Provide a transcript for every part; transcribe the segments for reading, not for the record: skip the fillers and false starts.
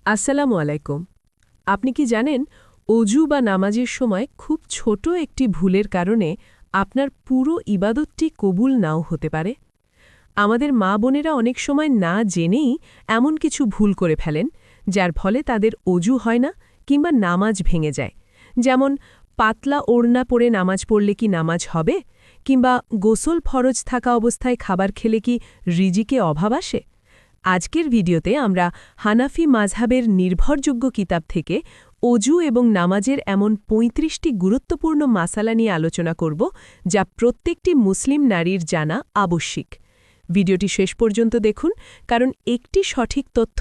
আসসালামু আলাইকুম। আপনি কি জানেন, অজু বা নামাজের সময় খুব ছোট একটি ভুলের কারণে আপনার পুরো ইবাদতটি কবুল নাও হতে পারে? আমাদের মা বোনেরা অনেক সময় না জেনেই এমন কিছু ভুল করে ফেলেন, যার ফলে তাদের অজু হয় না কিংবা নামাজ ভেঙে যায়। যেমন পাতলা ওড়না পরে নামাজ পড়লে কি নামাজ হবে, কিংবা গোসল ফরজ থাকা অবস্থায় খাবার খেলে কি রিজিকে অভাব আসে। আজকের ভিডিওতে আমরা হানাফি মাযহাবের নির্ভরযোগ্য কিতাব থেকে অজু এবং নামাজের এমন ৩৫টি গুরুত্বপূর্ণ মাসালা নিয়ে আলোচনা করব, যা প্রত্যেকটি মুসলিম নারীর জানা আবশ্যিক। ভিডিওটি শেষ পর্যন্ত দেখুন, কারণ একটি সঠিক তথ্য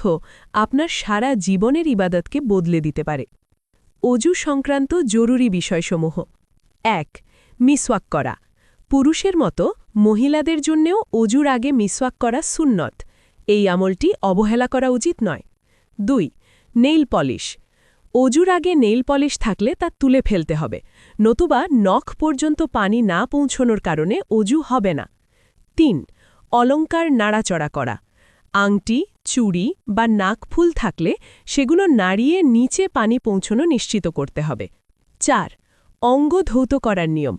আপনার সারা জীবনের ইবাদতকে বদলে দিতে পারে। অজু সংক্রান্ত জরুরি বিষয়সমূহ। ১. মিসওয়াক করা। পুরুষের মতো মহিলাদের জন্যেও অজুর আগে মিসওয়াক করা সুন্নত। এই আমলটি অবহেলা করা উচিত নয়। ২. Nail polish. অজুর আগে নেইল পলিশ থাকলে তা তুলে ফেলতে হবে, নতুবা নখ পর্যন্ত পানি না পৌঁছনোর কারণে অজু হবে না। ৩. অলঙ্কার নাড়াচড়া করা। আংটি, চুড়ি বা নাকফুল থাকলে সেগুলো নাড়িয়ে নিচে পানি পৌঁছনো নিশ্চিত করতে হবে। ৪. অঙ্গ ধৌত করার নিয়ম।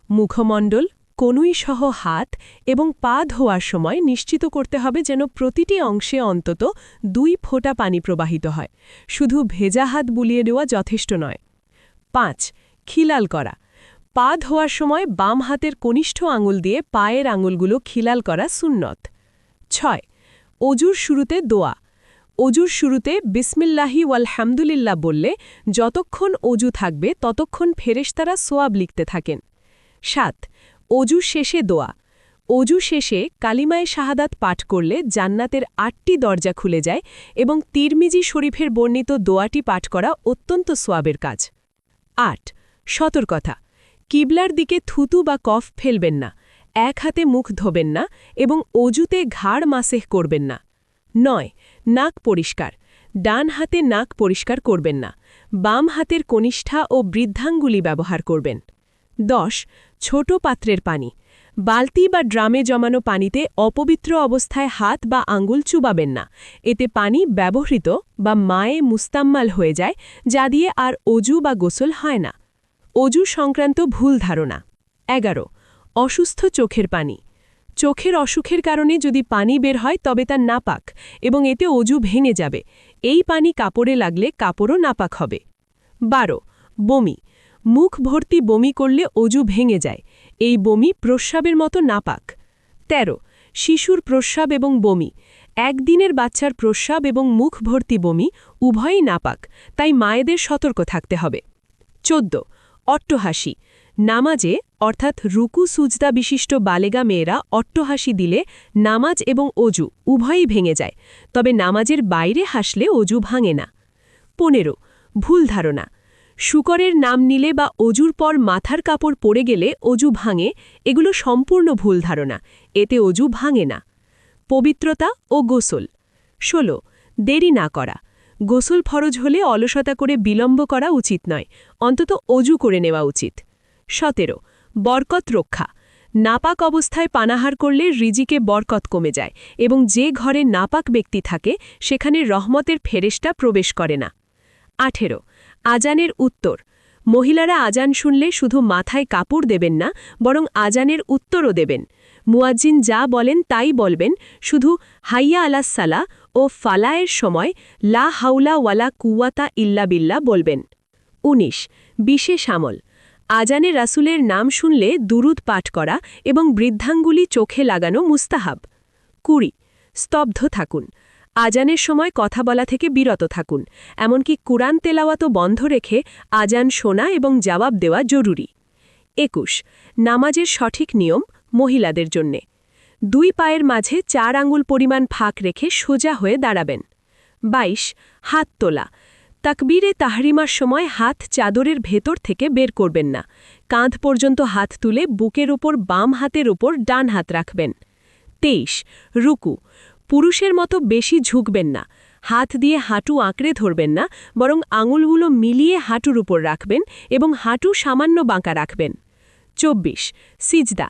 মুখমণ্ডল, কনুইসহ হাত এবং পা ধোয়ার সময় নিশ্চিত করতে হবে যেন প্রতিটি অংশে অন্তত ২ ফোঁটা পানি প্রবাহিত হয়। শুধু ভেজা হাত বুলিয়ে দেওয়া যথেষ্ট নয়। ৫. খিলাল করা। পা ধোয়ার সময় বাম হাতের কনিষ্ঠ আঙুল দিয়ে পায়ের আঙুলগুলো খিলাল করা সুন্নত। ৬. অজুর শুরুতে দোয়া। অজুর শুরুতে বিসমিল্লাহি ওয়ালহামদুলিল্লাহ বললে যতক্ষণ অজু থাকবে ততক্ষণ ফেরেশতারা সোয়াব লিখতে থাকেন। ৭. অজু শেষে দোয়া। অজু শেষে কালিমায়ে শাহাদাত পাঠ করলে জান্নাতের ৮টি দরজা খুলে যায় এবং তিরমিজি শরীফের বর্ণিত দোয়াটি পাঠ করা অত্যন্ত সোয়াবের কাজ। ৮. সতর্কতা। কিবলার দিকে থুতু বা কফ ফেলবেন না, এক হাতে মুখ ধোবেন না এবং অজুতে ঘাড় মাসেহ করবেন না। ৯. নাক পরিষ্কার। ডান হাতে নাক পরিষ্কার করবেন না, বাম হাতের কনিষ্ঠা ও বৃদ্ধাঙ্গুলি ব্যবহার করবেন। ১০. ছোট পাত্রের পানি। বালতি বা ড্রামে জমানো পানিতে অপবিত্র অবস্থায় হাত বা আঙ্গুল চুবাবেন না, এতে পানি ব্যবহৃত বা মায়ে মুস্তাম্মাল হয়ে যায়, যা দিয়ে আর অজু বা গোসল হয় না। অজু সংক্রান্ত ভুল ধারণা। ১১. অসুস্থ চোখের পানি। চোখের অসুখের কারণে যদি পানি বের হয় তবে তা নাপাক এবং এতে অজু ভেঙে যাবে। এই পানি কাপড়ে লাগলে কাপড়ও নাপাক হবে। ১২. বমি। মুখ ভর্তি বমি করলে অজু ভেঙে যায়। এই বমি প্রস্রাবের মতো নাপাক। ১৩. শিশুর প্রস্রাব এবং বমি। একদিনের বাচ্চার প্রস্রাব এবং মুখ ভর্তি বমি উভয়ই নাপাক, তাই মায়েদের সতর্ক থাকতে হবে। ১৪. অট্টহাসি। নামাজে অর্থাৎ রুকু সুজদা বিশিষ্ট বালেগা মেয়েরা অট্টহাসি দিলে নামাজ এবং অজু উভয়ই ভেঙে যায়, তবে নামাজের বাইরে হাসলে অজু ভাঙে না। ১৫. ভুল ধারণা। শুকরের নাম নিলে বা অজুর পর মাথার কাপড় পরে গেলে অজু ভাঙে, এগুলো সম্পূর্ণ ভুল ধারণা, এতে অজু ভাঙে না। পবিত্রতা ও গোসল। ১৬. দেরি না করা। গোসল ফরজ হলে অলসতা করে বিলম্ব করা উচিত নয়, অন্তত অজু করে নেওয়া উচিত। ১৭. বরকত রক্ষা। নাপাক অবস্থায় পানাহার করলে রিজিকে বরকত কমে যায় এবং যে ঘরে নাপাক ব্যক্তি থাকে সেখানে রহমতের ফেরেশতা প্রবেশ করে না। ১৮. আজানের উত্তর। মহিলারা আজান শুনলে শুধু মাথায় কাপড় দেবেন না, বরং আজানের উত্তরও দেবেন। মুয়াজ্জিন যা বলেন তাই বলবেন, শুধু হাইয়া আলাস সালা ও ফালায়ের সময় লা হাউলা ওয়ালা কুওয়াতা ইল্লা বিল্লাহ বলবেন। ১৯. বিশেষ আমল। আজানে রাসূলের নাম শুনলে দুরুদ পাঠ করা এবং বৃদ্ধাঙ্গুলি চোখে লাগানো মুস্তাহাব। ২০. স্তব্ধ থাকুন। আজানের সময় কথা বলা থেকে বিরত থাকুন, এমনকি কুরআন তেলাওয়াতও বন্ধ রেখে আজান শোনা এবং জবাব দেওয়া জরুরি। ২১. নামাজের সঠিক নিয়ম মহিলাদের জন্যে। ২ পায়ের মাঝে ৪ আঙ্গুল পরিমাণ ফাঁক রেখে সোজা হয়ে দাঁড়াবেন। ২২. হাত তোলা। তাকবীরে তাহরিমার সময় হাত চাদরের ভেতর থেকে বের করবেন না, কাঁধ পর্যন্ত হাত তুলে বুকের ওপর বাম হাতের ওপর ডান হাত রাখবেন। ২৩. রুকু। পুরুষের মতো বেশি ঝুঁকবেন না, হাত দিয়ে হাঁটু আঁকড়ে ধরবেন না, বরং আঙুলগুলো মিলিয়ে হাঁটুর উপর রাখবেন এবং হাঁটু সামান্য বাঁকা রাখবেন। ২৪. সিজদা।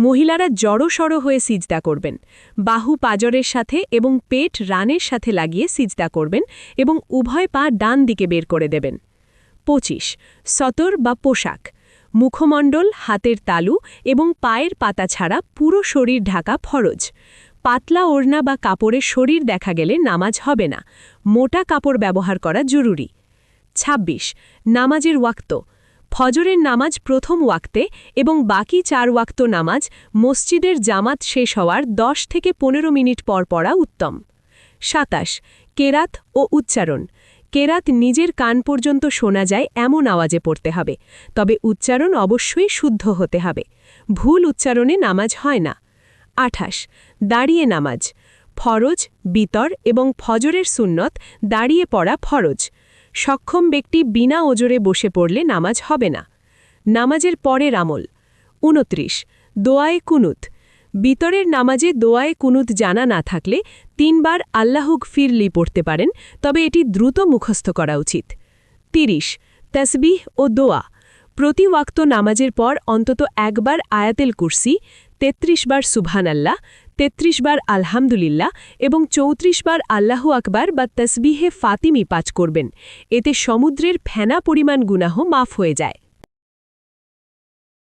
মহিলারা জড়সড় হয়ে সিজদা করবেন, বাহু পাজরের সাথে এবং পেট রানের সাথে লাগিয়ে সিজদা করবেন এবং উভয় পা ডান দিকে বের করে দেবেন। 25 সতর বা পোশাক, মুখমণ্ডল, হাতের তালু এবং পায়ের পাতা ছাড়া পুরো শরীর ঢাকা ফরজ। পাতলা ওড়না বা কাপড়ের শরীর দেখা গেলে নামাজ হবে না, মোটা কাপড় ব্যবহার করা জরুরি। 26 নামাজের ওয়াক্ত, ফজরের নামাজ প্রথম ওয়াক্তে এবং বাকি 4 ওয়াক্ত নামাজ মসজিদের জামাত শেষ হওয়ার 10 থেকে 15 মিনিট পর পড়া উত্তম। 27 কেরাত ও উচ্চারণ, কেরাত নিজের কান পর্যন্ত শোনা যায় এমন আওয়াজে পড়তে হবে, তবে উচ্চারণ অবশ্যই শুদ্ধ হতে হবে। ভুল উচ্চারণে নামাজ হয় না। 28 দাঁড়িয়ে নামাজ, ফরজ, বিতর এবং ফজরের সুন্নত দাঁড়িয়ে পড়া ফরজ। সক্ষম ব্যক্তি বিনা ওজরে বসে পড়লে নামাজ হবে না। নামাজের পরের আমল। 29 দোয়ায়ে কুনুত, বিতরের নামাজে দোয়ায়ে কুনুত জানা না থাকলে 3 বার আল্লাহুগফিরলি পড়তে পারেন, তবে এটি দ্রুত মুখস্থ করা উচিত। 30 তাসবিহ ও দোয়া, প্রতি ওয়াক্ত নামাজের পর অন্তত একবার আয়াতেল কুরসি, 33 বার সুবহানাল্লাহ, 33 বার আলহামদুলিল্লাহ এবং 34 বার আল্লাহু আকবার বা তসবিহে ফাতিমি পাঠ করবেন। এতে সমুদ্রের ফেনা পরিমাণ গুনাহ মাফ হয়ে যায়।